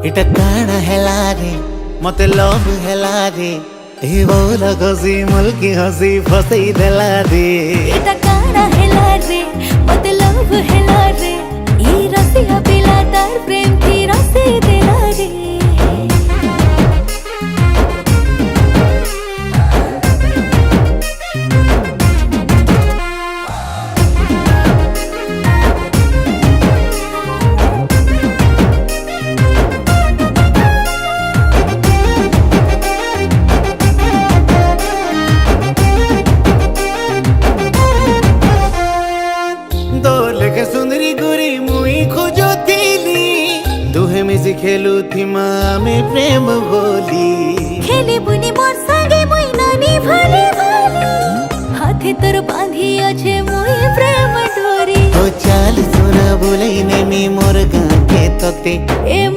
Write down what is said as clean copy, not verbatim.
इटा काना हेला रे मते लव हेला रे ए बोल गसी मुल्की हसी फसई देला रे इटा काना हेला रे मते लव हेला रे ई रसिया पिला तार प्रेम की रसे देला रे सुंदरी गुरी मुई खोजो थीली दुहे मिसी खेलू थी माँ में प्रेम बोली खेली बुनी मोर संगे मुई नानी भाले भाले हाथे तोर बांधी अच्छे मुई प्रेम डोरी तो चाल सोना बोले ने मी मोर गाके तोते